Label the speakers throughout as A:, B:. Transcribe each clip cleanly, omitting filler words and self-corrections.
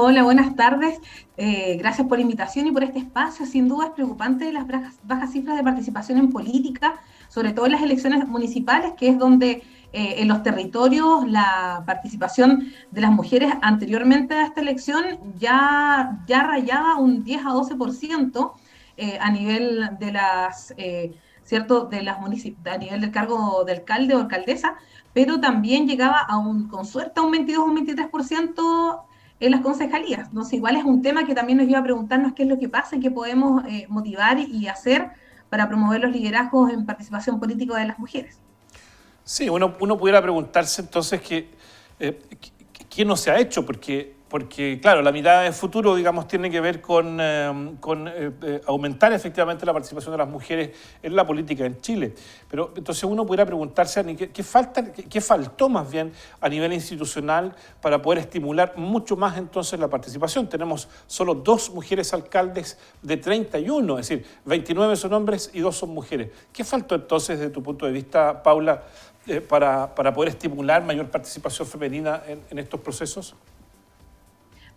A: Hola, buenas tardes. Gracias por la invitación y por este espacio. Sin duda es preocupante las bajas cifras de participación en política, sobre todo en las elecciones municipales, que es donde en los territorios la participación de las mujeres anteriormente a esta elección ya rayaba un 10 a 12% a nivel de ¿cierto? A nivel del cargo de alcalde o alcaldesa, pero también llegaba con suerte a un 22 o un 23% en las concejalías. Entonces, igual es un tema que también nos iba a preguntarnos qué es lo que pasa y qué podemos motivar y hacer para promover los liderazgos en participación política de las mujeres.
B: Sí, uno pudiera preguntarse entonces qué no se ha hecho, porque, claro, la mirada de futuro, digamos, tiene que ver con aumentar efectivamente la participación de las mujeres en la política en Chile. Pero entonces uno pudiera preguntarse qué faltó más bien a nivel institucional para poder estimular mucho más entonces la participación. Tenemos solo 2 mujeres alcaldes de 31, es decir, 29 son hombres y 2 son mujeres. ¿Qué faltó entonces desde tu punto de vista, Paula, para poder estimular mayor participación femenina en estos procesos?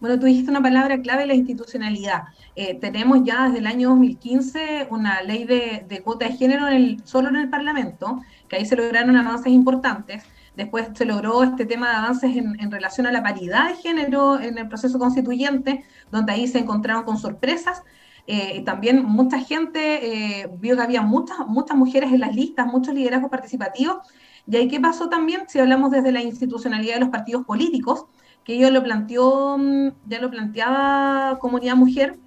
A: Bueno, tú dijiste una palabra clave, la institucionalidad. Tenemos ya desde el año 2015 una ley de cuota de género solo en el Parlamento, que ahí se lograron avances importantes. Después se logró este tema de avances en relación a la paridad de género en el proceso constituyente, donde ahí se encontraron con sorpresas. También mucha gente vio que había muchas mujeres en las listas, muchos liderazgos participativos. ¿Y ahí qué pasó también? Si hablamos desde la institucionalidad de los partidos políticos, que ello lo planteó, ya lo planteaba Comunidad Mujer,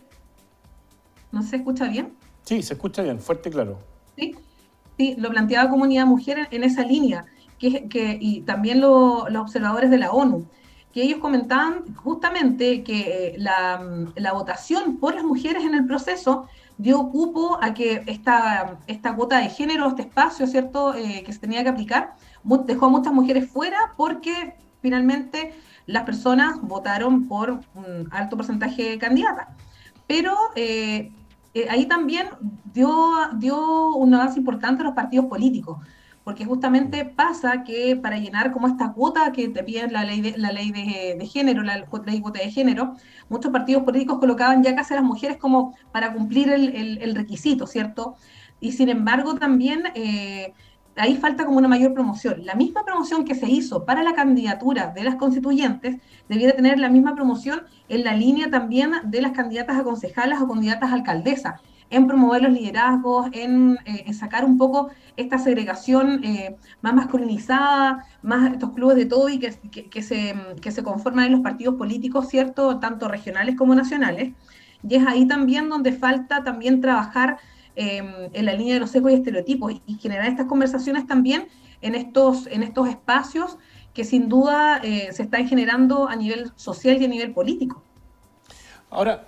A: ¿no se escucha bien?
B: Sí, se escucha bien, fuerte y claro.
A: Sí, sí, lo planteaba Comunidad Mujer en esa línea, y también los observadores de la ONU, que ellos comentaban justamente que la votación por las mujeres en el proceso dio cupo a que esta cuota de género, este espacio, ¿cierto?, que se tenía que aplicar, dejó a muchas mujeres fuera porque finalmente las personas votaron por un alto porcentaje de candidatas. Pero ahí también dio un avance importante a los partidos políticos, porque justamente pasa que para llenar como esta cuota que te piden la ley de género, la ley de cuota de género, muchos partidos políticos colocaban ya casi a las mujeres como para cumplir el requisito, ¿cierto? Y sin embargo también ahí falta como una mayor promoción. La misma promoción que se hizo para la candidatura de las constituyentes debiera tener la misma promoción en la línea también de las candidatas a concejalas o candidatas a alcaldesa, en promover los liderazgos, en sacar un poco esta segregación más masculinizada, más estos clubes de Toby que se conforman en los partidos políticos, ¿cierto? Tanto regionales como nacionales. Y es ahí también donde falta también trabajar en la línea de los sesgos y estereotipos y generar estas conversaciones también en estos espacios que sin duda se están generando a nivel social y a nivel político.
B: Ahora,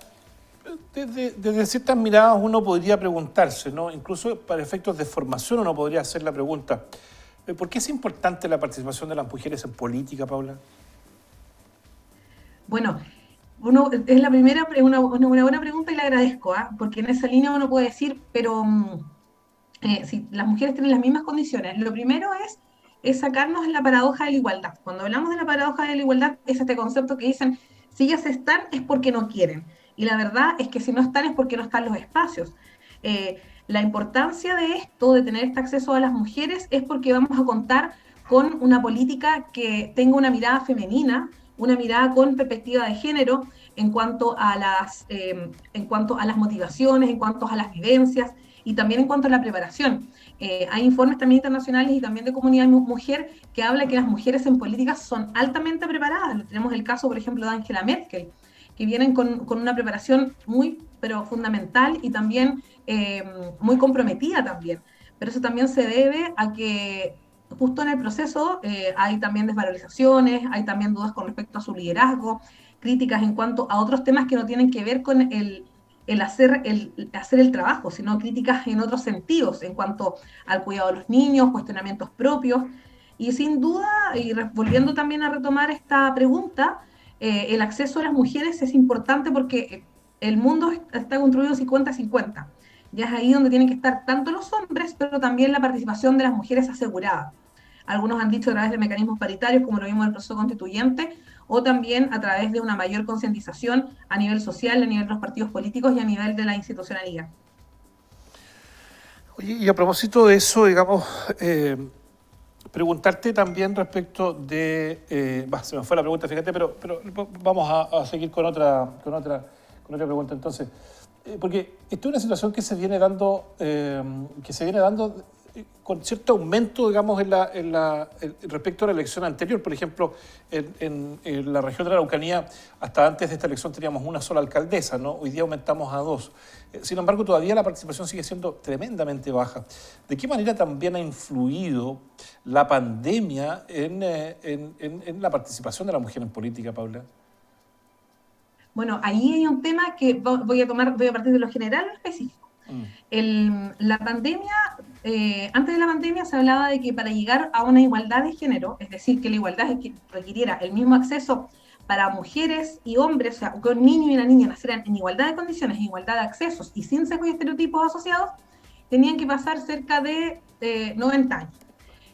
B: desde ciertas miradas uno podría preguntarse, ¿no? Incluso para efectos de formación uno podría hacer la pregunta, ¿por qué es importante la participación de las mujeres en política, Paula?
A: Bueno, es la primera, una buena pregunta y le agradezco, ¿ah? Porque en esa línea uno puede decir, pero si las mujeres tienen las mismas condiciones, lo primero es sacarnos la paradoja de la igualdad. Cuando hablamos de la paradoja de la igualdad, es este concepto que dicen, si ellas están es porque no quieren. Y la verdad es que si no están es porque no están los espacios. La importancia de esto, de tener este acceso a las mujeres, es porque vamos a contar con una política que tenga una mirada femenina, una mirada con perspectiva de género en cuanto a las motivaciones, en cuanto a las vivencias y también en cuanto a la preparación. Hay informes también internacionales y también de comunidad mujer que habla que las mujeres en política son altamente preparadas. Tenemos el caso, por ejemplo, de Angela Merkel, que vienen con una preparación muy, pero fundamental y también muy comprometida también. Pero eso también se debe a que justo en el proceso hay también desvalorizaciones, hay también dudas con respecto a su liderazgo, críticas en cuanto a otros temas que no tienen que ver con el hacer el trabajo, sino críticas en otros sentidos, en cuanto al cuidado de los niños, cuestionamientos propios. Y sin duda, y volviendo también a retomar esta pregunta, el acceso a las mujeres es importante porque el mundo está construido 50-50. Ya es ahí donde tienen que estar tanto los hombres, pero también la participación de las mujeres asegurada. algunos han dicho a través de mecanismos paritarios, como lo vimos en el proceso constituyente, o también a través de una mayor concientización a nivel social, a nivel de los partidos políticos y a nivel de la institucionalidad.
B: Oye, y a propósito de eso, digamos, preguntarte también respecto de... se me fue la pregunta, fíjate, pero vamos a seguir con otra pregunta entonces. Porque esta es una situación que se viene dando, con cierto aumento, digamos, respecto a la elección anterior. Por ejemplo, en la región de la Araucanía, hasta antes de esta elección teníamos una sola alcaldesa, ¿no? Hoy día aumentamos a 2. Sin embargo, todavía la participación sigue siendo tremendamente baja. ¿De qué manera también ha influido la pandemia en la participación de la mujer en política, Paula?
A: Bueno, ahí hay un tema que voy a partir de lo general a lo específico. La pandemia, antes de la pandemia se hablaba de que para llegar a una igualdad de género, es decir, que la igualdad requiriera el mismo acceso para mujeres y hombres, o sea, que un niño y una niña nacieran en igualdad de condiciones, en igualdad de accesos y sin sesgos y estereotipos asociados, tenían que pasar cerca de 90 años.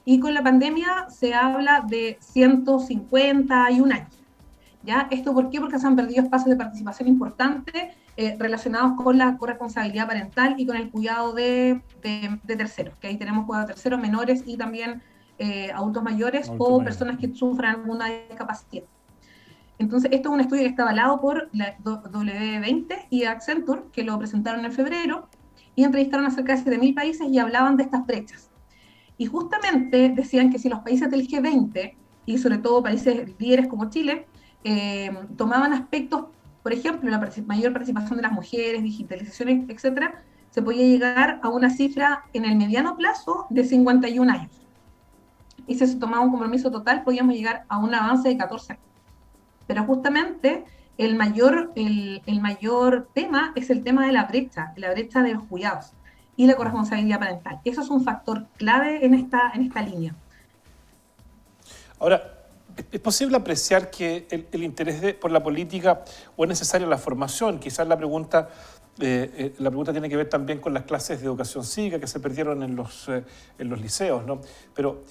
A: Y con la pandemia se habla de 151 años. ¿Ya? ¿Esto por qué? Porque se han perdido espacios de participación importantes relacionados con la corresponsabilidad parental y con el cuidado de terceros, que ahí tenemos cuidado de terceros, menores y también adultos mayores o personas que sufran alguna discapacidad. Entonces, esto es un estudio que está avalado por la W20 y Accenture, que lo presentaron en febrero, y entrevistaron a cerca de 7.000 países y hablaban de estas brechas. Y justamente decían que si los países del G20, y sobre todo países líderes como Chile, tomaban aspectos, por ejemplo, la mayor participación de las mujeres, digitalización, etcétera, se podía llegar a una cifra en el mediano plazo de 51 años. Y si se tomaba un compromiso total, podíamos llegar a un avance de 14 años. Pero justamente el mayor tema es el tema de la brecha de los cuidados y la corresponsabilidad parental. Eso es un factor clave en esta línea.
B: Ahora, ¿es posible apreciar que el interés por la política o es necesaria la formación? Quizás la pregunta tiene que ver también con las clases de educación cívica que se perdieron en los liceos, ¿no? Pero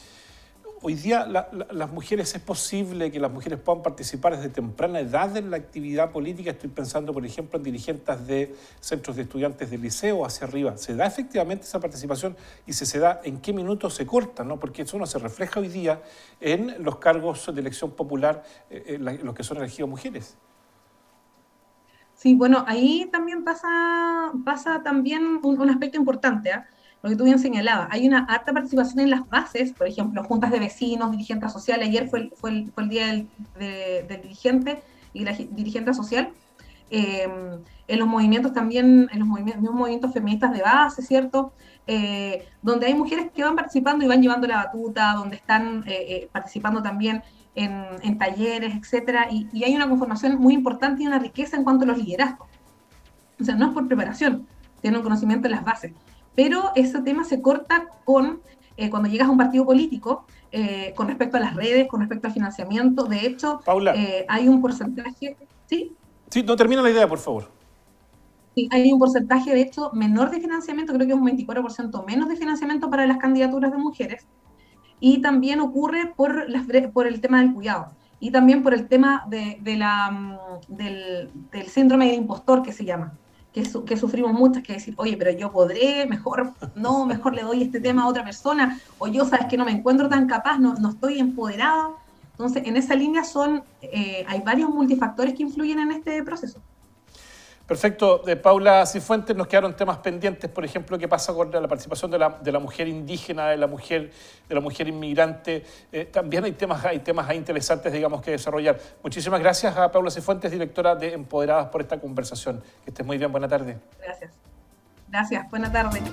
B: hoy día las mujeres, ¿es posible que las mujeres puedan participar desde temprana edad en la actividad política? Estoy pensando, por ejemplo, en dirigentes de centros de estudiantes del liceo hacia arriba. ¿Se da efectivamente esa participación? Y si se da, ¿en qué minutos se corta, ¿no? Porque eso no se refleja hoy día en los cargos de elección popular, los que son elegidos mujeres.
A: Sí, bueno, ahí también pasa también un aspecto importante, ¿eh? Lo que tú bien señalabas, hay una alta participación en las bases, por ejemplo, juntas de vecinos, dirigentes sociales, ayer fue el día del dirigente y la dirigente social, en los movimientos también, en los movimientos feministas de base, ¿cierto? Donde hay mujeres que van participando y van llevando la batuta, donde están participando también en talleres, etcétera, y hay una conformación muy importante y una riqueza en cuanto a los liderazgos. O sea, no es por preparación, tienen un conocimiento de las bases. Pero ese tema se corta con cuando llegas a un partido político, con respecto a las redes, con respecto al financiamiento. De hecho,
B: Paula,
A: hay un porcentaje, ¿sí?
B: Sí, no, termina la idea, por favor.
A: Sí, hay un porcentaje, de hecho, menor de financiamiento, creo que es un 24% menos de financiamiento para las candidaturas de mujeres. Y también ocurre por el tema del cuidado. Y también por el tema del síndrome de impostor que se llama. Que sufrimos muchas, que decir, oye, pero yo podré, mejor le doy este tema a otra persona, o yo, sabes que no me encuentro tan capaz, no estoy empoderada. Entonces, en esa línea hay varios multifactores que influyen en este proceso.
B: Perfecto. Paula Cifuentes, nos quedaron temas pendientes, por ejemplo, qué pasa con la participación de la mujer indígena, de la mujer inmigrante. También hay temas ahí interesantes, digamos, que desarrollar. Muchísimas gracias a Paula Cifuentes, directora de Empoderadas, por esta conversación. Que estés muy bien, buena tarde.
A: Gracias, buena tarde.